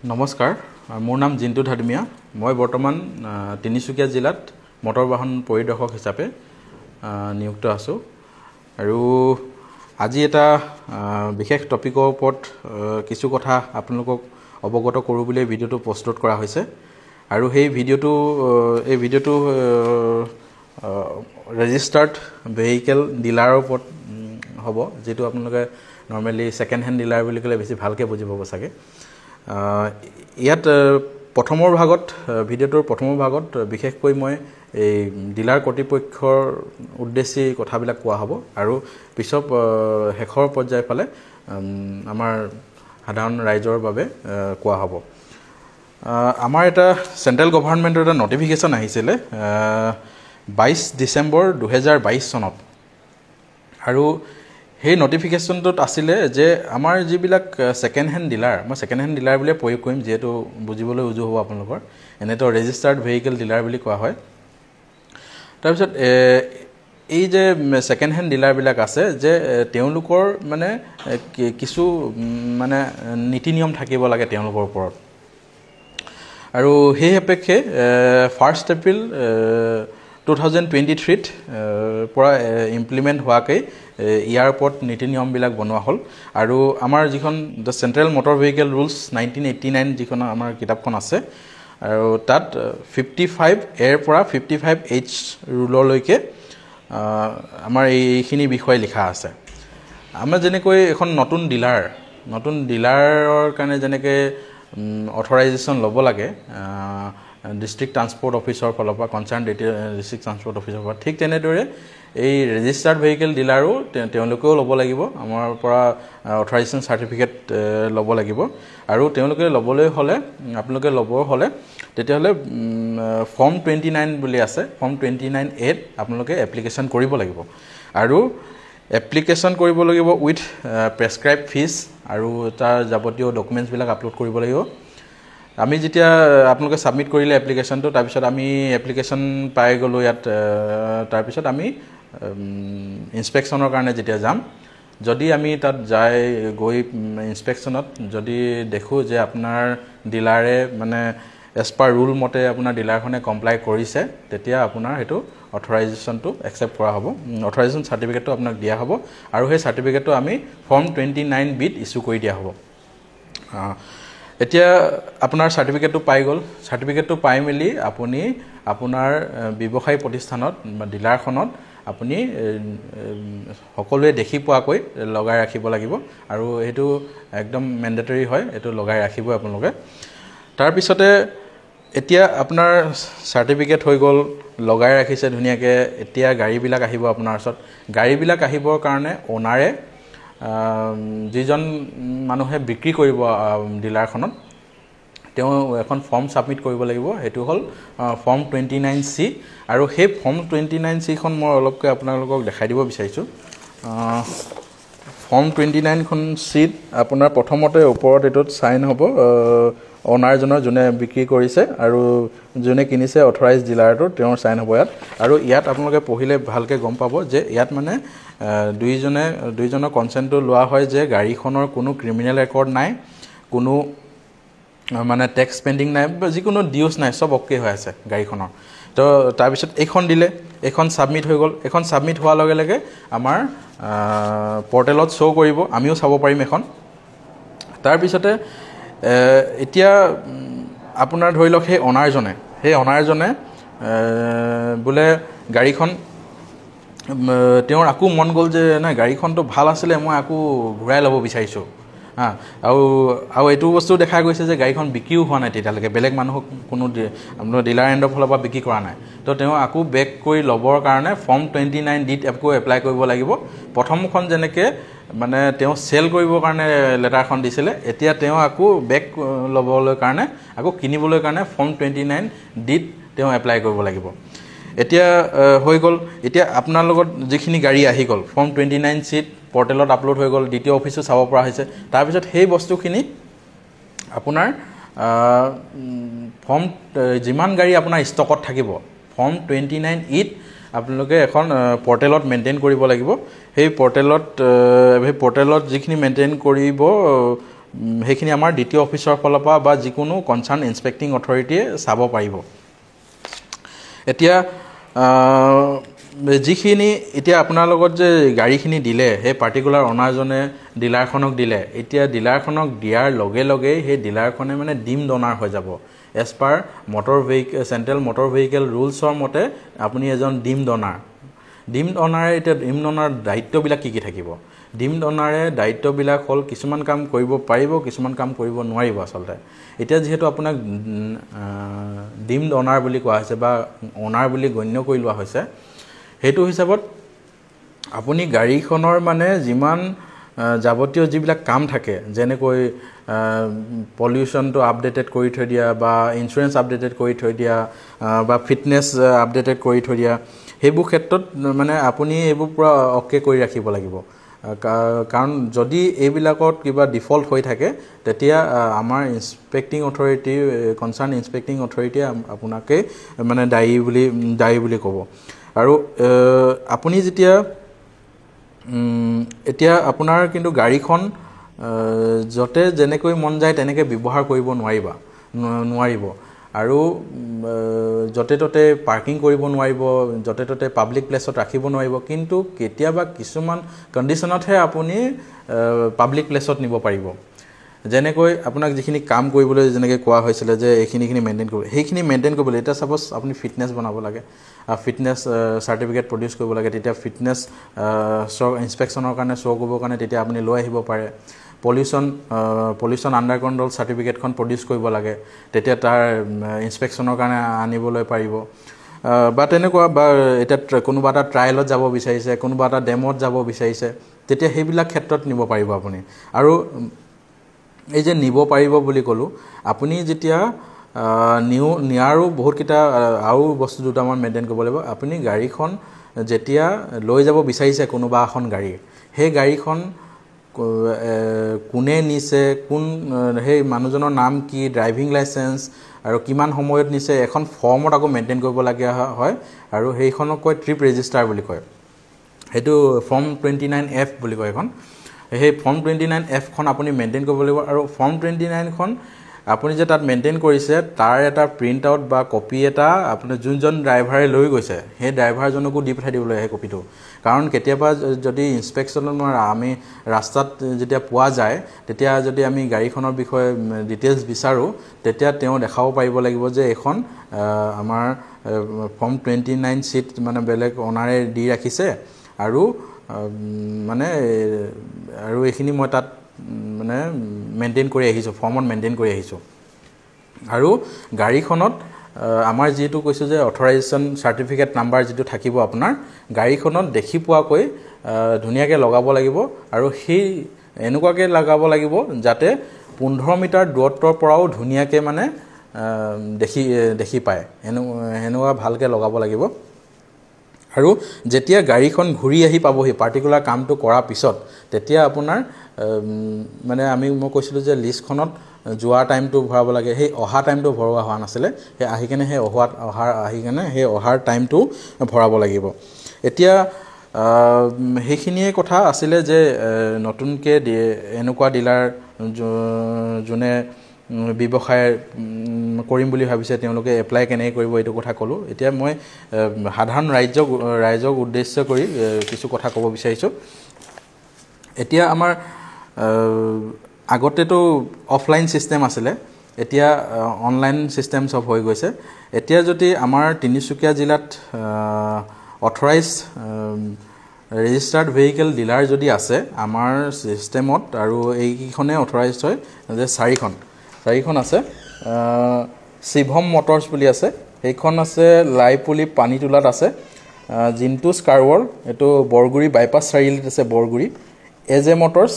নমস্কাৰ মোৰ নাম জিন্তু ধাদমিয়া মই বৰ্তমান তিনিচুকীয়া জিলাত মটৰ বাহন পৰিদৰ্শক হিচাপে নিযুক্ত আছো আৰু আজি এটা বিশেষ টপিকৰ ওপৰত কিছু কথা আপোনালোকক অৱগত কৰো বুলি ভিডিওটো প্ৰস্তুত কৰা হৈছে আৰু সেই ভিডিওটো ৰেজিষ্টাৰ্ড ভেহিকল ডিলাৰৰ ওপৰত হ'ব যেটো আপোনালোকে নৰমালি সেকেন্ড হ্যান্ড ডিলাৰ বুলি কলে বেছি ভালকে বুজি পাব সাকে ইয়াত প্ৰথমৰ ভাগত ভিডিওটোৰ প্ৰথমৰ ভাগত বিশেষকৈ মই এই ডিলাৰ কৰ্তৃপক্ষৰ উদ্দেশ্যে কথাবিলাক কোৱা হ'ব আৰু পিছত হেখৰ পৰ্যায় ফালে আমাৰ সাধাৰণ ৰাইজৰ বাবে কোৱা হ'ব আমাৰ এটা সেন্ট্ৰেল গভৰ্ণমেন্টৰ এটা নটিফিকেশন আহিছিলে 22 ডিসেম্বৰ 2022 চনত আৰু সেই নটিফিকেশনটোত আছিলে যে আমাৰ যিবিলাক সেকেন্ড হ্যান্ড ডিলাৰ মই সেকেন্ড হ্যান্ড ডিলাৰ বুলি প্ৰয়োগ কৰিম যেটো বুজিবলৈ উজু হ'ব আপোনালোকৰ এনেটো ৰেজিষ্টাৰ্ড ভেহিকল ডিলাৰ বুলি কোৱা হয় তাৰ পিছত এই যে সেকেন্ড হ্যান্ড ডিলাৰ বিলাক আছে যে তেওঁলোকৰ মানে কিছু মানে নীতি নিয়ম থাকিব লাগে তেওঁলোকৰ ওপৰত আৰু সেই অপেক্ষে 1 এপ্ৰিল 2023 পৰা ইমপ্লিমেন্ট হোৱাকৈ ইয়াৰ ওপৰত নীতি নিয়ম বিলাক বনোৱা হ'ল আৰু আমাৰ যিখন the central motor vehicle rules 1989 যিখন আমাৰ কিতাপখন আছে আৰু তাত 55 এৰ পৰা 55H ৰুললৈকে আমাৰ এইখিনি বিষয় লিখা আছে আমাৰ যেনেকৈ এখন নতুন ডিলাৰৰ কাৰণে যেনেকৈ অথৰাইজেশন ল'ব লাগে ডিস্ট্ৰিক্ট ট্ৰান্সপোৰ্ট অফিচৰ ফালৰ পৰা কনচাৰ্ন ডিস্ট্ৰিক্ট ট্ৰান্সপোৰ্ট অফিচৰ পৰা ঠিক তেনেদৰে এই ৰেজিষ্টাৰ্ড ভেহিকল ডিলাৰো তেওঁলোকেও ল'ব লাগিব আমাৰ পৰা অথৰাইজেশন সাৰ্টিফিকেট ল'ব লাগিব আৰু তেওঁলোকে ল'বলৈ হলে আপোনালোকে ল'বৰ হলে তেতিয়াহলে ফৰ্ম 29 বুলি আছে ফৰ্ম 29A আপোনালোকে এপ্লিকেশন কৰিব লাগিব আৰু এপ্লিকেশন কৰিব লাগিব উইথ প্ৰেসক্ৰাইব ফিজ আৰু তাৰ যাৱতীয় ডকুমেন্টছ বিলাক আপলোড কৰিব লাগিব আমি যেতিয়া আপোনালোকে সাবমিট কৰিলে এপ্লিকেশনটো তাৰ পিছত আমি এপ্লিকেশন পাই গলো ইয়াত তাৰ পিছত আমি ইনস্পেকশনৰ কাৰণে যেতিয়া যাম যদি আমি তাত যাই গৈ ইনস্পেকশনত যদি দেখো যে আপোনাৰ ডিলাৰে মানে এজ পাৰ ৰুল মতে আপোনাৰ ডিলাৰখনে কমপ্লাই কৰিছে তেতিয়া আপোনাৰ হেতু অথৰাইজেশনটো একচেপ্ট কৰা হ'ব অথৰাইজেশন সাৰ্টিফিকেটটো আপোনাক দিয়া হ'ব আৰু সেই সাৰ্টিফিকেটটো আমি ফৰ্ম 29 বিত ইস্যু কৰি দিয়া হ'ব এতিয়া আপোনাৰ সাৰ্টিফিকেটটো পাই গল সাৰ্টিফিকেটটো পাই মেলি আপুনি আপোনাৰ ব্যৱসায়িক প্ৰতিষ্ঠানত বা ডিলাৰখনত আপুনি সকলোৱে দেখি পোৱাকৈ লগাই ৰাখিব লাগিব আৰু এটো একদম ম্যান্ডেটৰি হয় এটো লগাই ৰাখিব আপোনালোকে তাৰ পিছতে এতিয়া আপোনাৰ সাৰ্টিফিকেট হৈ গল লগাই ৰাখিছে ধুনিয়াকে এতিয়া গাড়ী বিলাক আহিব আপোনাৰ ওচৰত গাড়ী বিলাক আহিবৰ কাৰণে ওনাৰে যিজন মানুহে বিক্ৰী কৰিব ডিলাৰখনত তেওঁ এখন ফৰ্ম সাবমিট কৰিব লাগিব হেতু হল ফৰ্ম 29C আৰু সেই ফৰ্ম 29C খন মই অলপকৈ আপোনালোকক দেখাই দিব বিচাৰিছো ফৰ্ম 29 খন সিট আপোনাৰ প্ৰথমতে ওপৰত এটোত সাইন হ'ব অনাৰজনৰ জনে বিক্ৰী কৰিছে আৰু জনে কিনিছে অথৰাইজ ডিলাৰটো তেওঁৰ সাইন হ'ব ইয়াত আৰু ইয়াত আপোনালোকে পঢ়িলে ভালকে গম পাব যে ইয়াত মানে দুইজনৰ কনসেন্টটো লোৱা হয় যে গাড়ীখনৰ কোনো ক্ৰিমিনেল ৰেকৰ্ড নাই কোনো মানে ট্যাক্স পেন্ডিং নাই যিকোনো ডিউজ নাই সব ওকে হৈ আছে গাড়ীখনৰ তো তাৰ পিছত এখন দিলে এখন সাবমিট হৈ গল এখন সাবমিট হোৱাৰ লগে লগে আমাৰ পৰ্টেলত শো কৰিব আমিও চাব পাৰিম এখন তাৰ পিছতে এতিয়া আপোনাৰ ধৰি লওক সেই অনাৰজনে বোলে গাড়ীখন তেওঁৰ আকু মন গল যে না গাড়ীখনটো ভাল আছিল মই আকু ঘূৰাই ল'ব বিচাৰিছো আৰু এটো বস্তু দেখা গৈছে যে গাড়ীখন বিক্ৰীও হোৱা নাই তেতিয়ালৈকে বেলেগ মানুহক কোনো আপোনাৰ ডিলাৰ এন্ডৰ ফালৰ পৰা বিক্ৰী কৰা নাই তো তেওঁ আকু বেক কৰি ল'বৰ কাৰণে ফৰ্ম 29 ডিত আকৌ এপ্লাই কৰিব লাগিব প্ৰথমখন যেনেকে মানে তেওঁ সেল কৰিবৰ কাৰণে লেটাৰখন দিছিলে এতিয়া তেওঁ আকু বেক ল'বলৈ কাৰণে আকু কিনিবলৈ কাৰণে ফৰ্ম 29 ডিত তেওঁ এপ্লাই কৰিব লাগিব এতিয়া হৈ গল এতিয়া আপোনাৰ লগত যিখিনি গাড়ী আহি গল ফৰ্ম 29 সিট পৰ্টেলত আপলোড হৈ গল দ্বিতীয় অফিসো চাব পৰা হৈছে তাৰ পিছত সেই বস্তুখিনি আপোনাৰ ফৰ্ম যিমান গাড়ী আপোনাৰ ষ্টকত থাকিব ফৰ্ম 29 ইত আপোনালোকে এখন পৰ্টেলত মেইনটেইন কৰিব লাগিব সেই পৰ্টেলত যিখিনি মেইনটেইন কৰিব সেইখিনি আমাৰ দ্বিতীয় অফিচৰ ফালৰ পৰা বা যিকোনো কনচাৰ্ন ইনস্পেক্টিং অথৰিটিয়ে চাব পাৰিব এতিয়া যিখিনি এতিয়া আপোনাৰ লগত যে গাড়ীখিনি দিলে সেই পাৰ্টিকুলাৰ অনাৰজনে ডিলাৰখনক দিলে এতিয়া ডিলাৰখনক দিয়াৰ লগে লগে সেই ডিলাৰখনে মানে ডিম ডনাৰ হৈ যাব as per motor vehicle central motor vehicle ৰুলছৰ মতে আপুনি এজন ডিম ডনাৰে এতিয়া ডিম ডনাৰ দায়িত্ববিলাক কি থাকিব ডিম ডনাৰে দায়িত্ববিলাক হ'ল কিছুমান কাম কৰিব পাৰিব কিছুমান কাম কৰিব নোৱাৰিব আচলতে এতিয়া যেহেতু আপোনাক ডিম ডনাৰ বুলি কোৱা হৈছে বা অনাৰ বুলি গণ্য কৰি লোৱা হৈছে হেতু হিচাপত আপুনি গাড়ীখনৰ মানে যিমান যাৱতীয় যিবিলাক কাম থাকে যেনেকৈ পলিউশনটো আপডেটেড কৰি থৈ দিয়া বা ইনস্যুৰেন্স আপডেটেড কৰি থৈ দিয়া বা ফিটনেস আপডেটেড কৰি থৈ দিয়া হেবু ক্ষেত্ৰত মানে আপুনি এইবোৰ পুৰা অকে কৰি ৰাখিব লাগিব কাৰণ যদি এইবিলাকত কিবা ডিফল্ট হৈ থাকে তেতিয়া আমাৰ inspecting authority concern inspecting authority আপোনাকে মানে দায়ী বুলি ক'ব আৰু আপুনি যেতিয়া এতিয়া আপোনাৰ কিন্তু গাড়ীখন যতে যেনেকৈ মন যায় তেনেকৈ ব্যৱহাৰ কৰিব নোৱাৰিব আৰু যতে ততে পাৰ্কিং কৰিব নোৱাৰিব যতে ততে পাব্লিক প্লেছত ৰাখিব নোৱাৰিব কিন্তু কেতিয়াবা কিছুমান কন্ডিশনতহে আপুনি পাব্লিক প্লেছত নিব পাৰিব যেনেকৈ আপোনাক যিখিনি কাম কৰিবলৈ যেনেকৈ কোৱা হৈছিল যে এইখিনি মেইনটেইন কৰিব সেইখিনি মেইনটেইন কৰিবলৈ এটা সাপোজ আপুনি ফিটনেস বনাব লাগে ফিটনেস সাৰ্টিফিকেট প্ৰডিউস কৰিব লাগে তেতিয়া ফিটনেস ইনস্পেকচনৰ কাৰণে শো কৰিবৰ কাৰণে তেতিয়া আপুনি লৈ আহিব পাৰে পলিউশন আন্ডাৰ কন্ট্ৰোল সাৰ্টিফিকেটখন প্ৰডিউস কৰিব লাগে তেতিয়া তাৰ ইনস্পেকচনৰ কাৰণে আনিবলৈ পাৰিব বা তেনেকুৱা বা এটা কোনোবা এটা ট্ৰায়ালত যাব বিচাৰিছে কোনোবা এটা ডেমত যাব বিচাৰিছে তেতিয়া সেইবিলাক ক্ষেত্ৰত নিব পাৰিব আপুনি আৰু এই যে নিব পাৰিব বুলি ক'লো আপুনি যেতিয়া নিয়াৰো বহুত কিটা আৰু বস্তু দুটামান মেইনটেইন কৰিব লাগিব আপুনি গাড়ীখন যেতিয়া লৈ যাব বিচাৰিছে কোনোবা এখন গাড়ী সেই গাড়ীখন কোনে নিছে কোন সেই মানুহজনৰ নাম কি ড্ৰাইভিং লাইসেন্স আৰু কিমান সময়ত নিছে এখন ফৰ্মত আকৌ মেইনটেইন কৰিব লাগে হয় আৰু সেইখনক কয় ট্ৰিপ ৰেজিষ্টাৰ বুলি কয় হেতু ফৰ্ম 29F বুলি কয় এখন সেই ফৰ্ম 29F খন আপুনি মেইনটেইন কৰিব লাগিব আৰু ফৰ্ম 29 খন আপুনি যে তাত মেইনটেইন কৰিছে তাৰ এটা প্ৰিন্ট আউট বা কপি এটা আপুনি যোনজন ড্ৰাইভাৰে লৈ গৈছে সেই ড্ৰাইভাৰজনকো দি পঠাই দিবলৈ এই কপিটো কাৰণ কেতিয়াবা যদি ইনস্পেকচনত আমি ৰাস্তাত যেতিয়া পোৱা যায় তেতিয়া যদি আমি গাড়ীখনৰ বিষয়ে ডিটেইলছ বিচাৰো তেতিয়া তেওঁ দেখাব পাৰিব লাগিব যে এখন আমাৰ ফৰ্ম 29 সিট মানে বেলেগ অনাৰে দি ৰাখিছে আৰু মানে আৰু এইখিনি মই তাত মানে মেইনটেইন কৰি আহিছো ফৰ্মত মেইনটেইন কৰি আহিছো আৰু গাড়ীখনত আমাৰ যেটো কৈছো যে অথৰাইজেশন সাৰ্টিফিকেট নাম্বাৰ যেটো থাকিব আপোনাৰ গাড়ীখনত দেখি পোৱাকৈ ধুনিয়াকে লগাব লাগিব আৰু সেই এনেকুৱাকে লগাব লাগিব যাতে 15 মিটাৰ দূৰত্বৰ পৰাও ধুনিয়াকে মানে দেখি পায় এনেকুৱা ভালকে লগাব লাগিব আৰু যেতিয়া গাড়ীখন ঘূৰি আহি পাবহি পাৰ্টিকুলাৰ কামটো কৰাৰ পিছত তেতিয়া আপোনাৰ মানে মই কৈছিলো যে লিষ্টখনত যোৱা টাইমটো ভৰাব লাগে সেই অহা টাইমটো ভৰোৱা হোৱা নাছিলে সেই আহি কেনে সেই অহাৰ টাইমটো ভৰাব লাগিব এতিয়া সেইখিনিয়ে কথা আছিলে যে নতুনকে এনেকুৱা ডিলাৰ যোনে ব্যৱসায় কৰিম বুলি ভাবিছে তেওঁলোকে এপ্লাই কেনে কৰিব এইটো কথা ক'লো এতিয়া মই সাধাৰণ ৰাইজক উদ্দেশ্য কৰি কিছু কথা ক'ব বিচাৰিছো এতিয়া আমাৰ আগতেটো অফলাইন সিস্টেম আছিলে এতিয়া অনলাইন সিস্টেম সব হৈ গৈছে এতিয়া যদি আমাৰ তিনিচুকীয়া জিলাত অথৰাইজড ৰেজিষ্টাৰ্ড ভেহিকেল ডিলাৰ যদি আছে আমাৰ সিস্টেমত আৰু এইখনে অথৰাইজড হয় যে চাৰিখন আছে শিভম মটৰছ বুলি আছে সেইখন আছে লাইপুলি পানীতুলাত আছে জিন্তু স্কাৰৱৰ এটো বৰগুৰি বাইপাছ চাৰিআলিত আছে বৰগুৰি এজে মটৰছ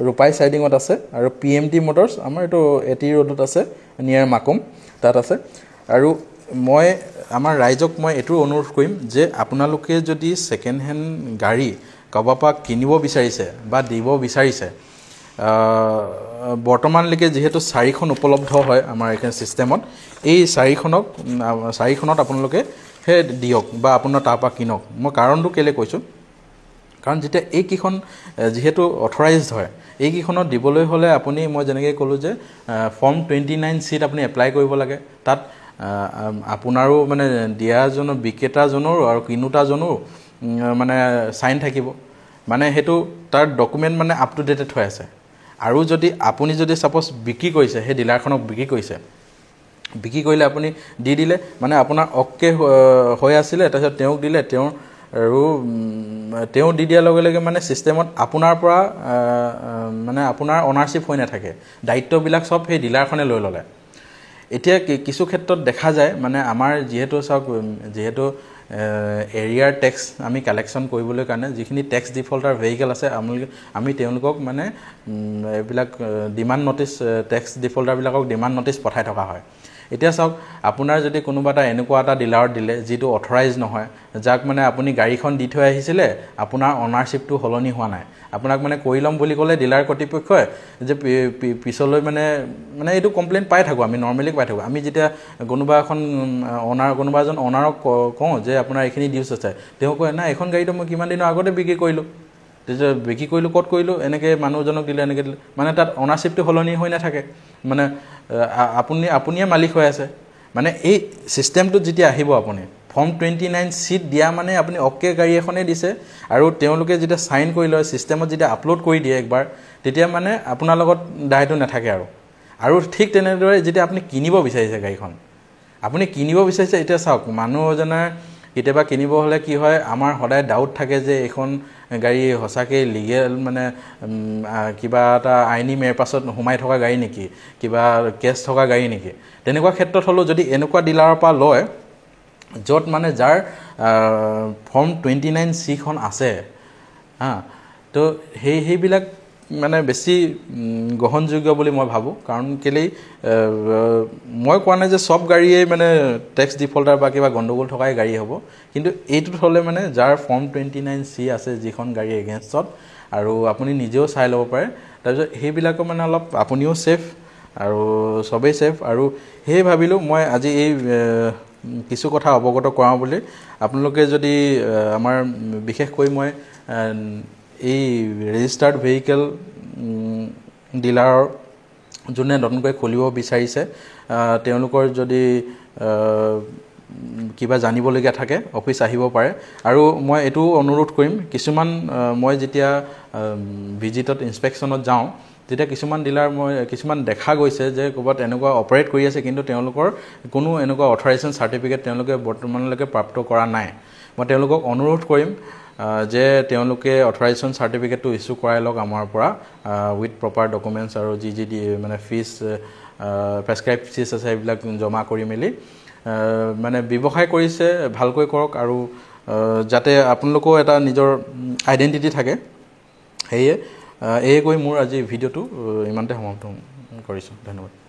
ৰূপাই সাইডিঙত আছে আৰু পিএমটি মটৰছ আমাৰ এটো এটি ৰোডত আছে নিয়াৰ মাকুম তাত আছে আৰু মই আমাৰ ৰাইজক মই এটো অনুৰোধ কৰিম যে আপোনালোকে যদি সেকেন্ড হ্যান্ড গাড়ী কবাপা কিনিব বিচাৰিছে বা দিব বিচাৰিছে বৰ্তমানলৈকে যেহেতু 4খন উপলব্ধ হয় আমাৰ এখন সিস্টেমত এই 4খনত আপোনালোকে হে দিয়ক বা আপোনাৰ তাৰপা কিনক মই কাৰণটো কেলে কৈছো কাৰণ যেতিয়া এইকেইখন যিহেতু অথৰাইজড হয় এইকেইখনত দিবলৈ হ'লে আপুনি মই যেনেকৈ ক'লোঁ যে ফৰ্ম 29C আপুনি এপ্লাই কৰিব লাগে তাত আপোনাৰো মানে দিয়াজনৰ বিক্ৰেতাজনৰো আৰু কিনোতাজনৰো মানে চাইন থাকিব মানে সেইটো তাৰ ডকুমেণ্ট মানে আপ টু ডেটেড হৈ আছে আৰু যদি আপুনি যদি সাপোজ বিক্ৰী কৰিছে সেই ডিলাৰখনক বিক্ৰী কৰিছে বিক্ৰী কৰিলে আপুনি দি দিলে মানে আপোনাৰ অকে হৈ আছিলে তাৰপিছত তেওঁক দিলে তেওঁ আৰু তেওঁ দি দিয়াৰ লগে লগে মানে সিস্টেমত আপোনাৰ পৰা মানে আপোনাৰ অনাৰশ্বিপ হৈ নাথাকে দায়িত্ববিলাক সব সেই ডিলাৰখনে লৈ ল'লে এতিয়া কিছু ক্ষেত্ৰত দেখা যায় মানে আমাৰ যেহেতু সব যেহেতু এৰিয়াৰ টেক্স আমি কালেকশ্যন কৰিবলৈ কাৰণে যিখিনি টেক্স ডিফল্টাৰ ভেহিকল আছে আমি তেওঁলোকক মানে এইবিলাক ডিমাণ্ড নটিচ টেক্স ডিফল্টাৰবিলাকক ডিমাণ্ড নটিচ পঠাই থকা হয় এতিয়া চাওক আপোনাৰ যদি কোনোবা এটা এনেকুৱা এটা ডিলাৰত দিলে যিটো অথৰাইজ নহয় যাক মানে আপুনি গাড়ীখন দি থৈ আহিছিলে আপোনাৰ অনাৰশ্বিপটো হলনি হোৱা নাই আপোনাক মানে কৰি ল'ম বুলি ক'লে ডিলাৰ কৰ্তৃপক্ষই যে পিছলৈ মানে এইটো কমপ্লেইন পাই থাকোঁ আমি নৰ্মেলি পাই থাকোঁ আমি যেতিয়া কোনোবা এখন কোনোবা এজন অনাৰক কওঁ যে আপোনাৰ এইখিনি ডিউচ আছে তেওঁ কয় না এখন গাড়ীটো মই কিমান দিনৰ আগতে বিক্ৰী কৰিলোঁ তেতিয়া বিক্ৰী কৰিলোঁ ক'ত কৰিলোঁ এনেকৈ মানুহজনক দিলে এনেকৈ দিলে মানে তাত অনাৰশ্বিপটো হলনি হৈ নাথাকে মানে আপুনিয়ে মালিক হৈ আছে মানে এই সিস্টেমটো যেতিয়া আহিব আপুনি ফৰ্ম 29C দিয়া মানে আপুনি অকে গাড়ী এখনেই দিছে আৰু তেওঁলোকে যেতিয়া সাইন কৰি লয় সিস্টেমত যেতিয়া আপলোড কৰি দিয়ে একবাৰ তেতিয়া মানে আপোনাৰ লগত দায়টো নাথাকে আৰু ঠিক তেনেদৰে যেতিয়া আপুনি কিনিব বিচাৰিছে গাড়ীখন আপুনি কিনিব বিচাৰিছে এতিয়া চাওক মানুহজনৰ কেতিয়াবা কিনিব হ'লে কি হয় আমাৰ সদায় ডাউট থাকে যে এখন গাড়ী সঁচাকৈ লিগেল মানে কিবা এটা আইনী মেৰ পাছত সোমাই থকা গাড়ী নেকি কিবা কেছ থকা গাড়ী নেকি তেনেকুৱা ক্ষেত্ৰত হ'লেও যদি এনেকুৱা ডিলাৰৰ পৰা লয় য'ত মানে যাৰ ফৰ্ম 29C খন আছে তো সেইবিলাক মানে বেছি গ্ৰহণযোগ্য বুলি মই ভাবোঁ কাৰণ কেলেই মই কোৱা নাই যে সব গাড়ীয়ে মানে টেক্স ডিফল্টাৰ বা কিবা গণ্ডগোল থকাই গাড়ী হ'ব কিন্তু এইটোত হ'লে মানে যাৰ ফৰ্ম 29C আছে যিখন গাড়ী এগেইনষ্টত আৰু আপুনি নিজেও চাই ল'ব পাৰে তাৰপিছত সেইবিলাকো মানে অলপ আপুনিও ছেফ আৰু সবেই ছেফ আৰু সেই ভাবিলোঁ মই আজি এই কিছু কথা অৱগত কৰাওঁ বুলি আপোনালোকে যদি আমাৰ বিশেষকৈ মই এই ৰেজিষ্টাৰ্ড ভেহিকল ডিলাৰৰ যোনে নতুনকৈ খুলিব বিচাৰিছে তেওঁলোকৰ যদি কিবা জানিবলগীয়া থাকে অফিচ আহিব পাৰে আৰু মই এইটো অনুৰোধ কৰিম কিছুমান মই যেতিয়া ভিজিটত ইনস্পেকশ্যনত যাওঁ তেতিয়া কিছুমান ডিলাৰ মই কিছুমান দেখা গৈছে যে ক'ৰবাত এনেকুৱা অপাৰেট কৰি আছে কিন্তু তেওঁলোকৰ কোনো এনেকুৱা অথৰাইজেশ্যন চাৰ্টিফিকেট তেওঁলোকে বৰ্তমানলৈকে প্ৰাপ্ত কৰা নাই মই তেওঁলোকক অনুৰোধ কৰিম যে তেওঁলোকে অথৰাইজেশ্যন চাৰ্টিফিকেটটো ইছ্যু কৰাই লওক আমাৰ পৰা উইথ প্ৰপাৰ ডকুমেণ্টছ আৰু যি মানে ফিজ প্ৰেছক্ৰাইব ফিজ আছে এইবিলাক জমা কৰি মেলি মানে ব্যৱসায় কৰিছে ভালকৈ কৰক আৰু যাতে আপোনালোকো এটা নিজৰ আইডেণ্টিটি থাকে সেয়ে এই কৈ মোৰ আজি ভিডিঅ'টো ইমানতে সমাপ্ত কৰিছোঁ ধন্যবাদ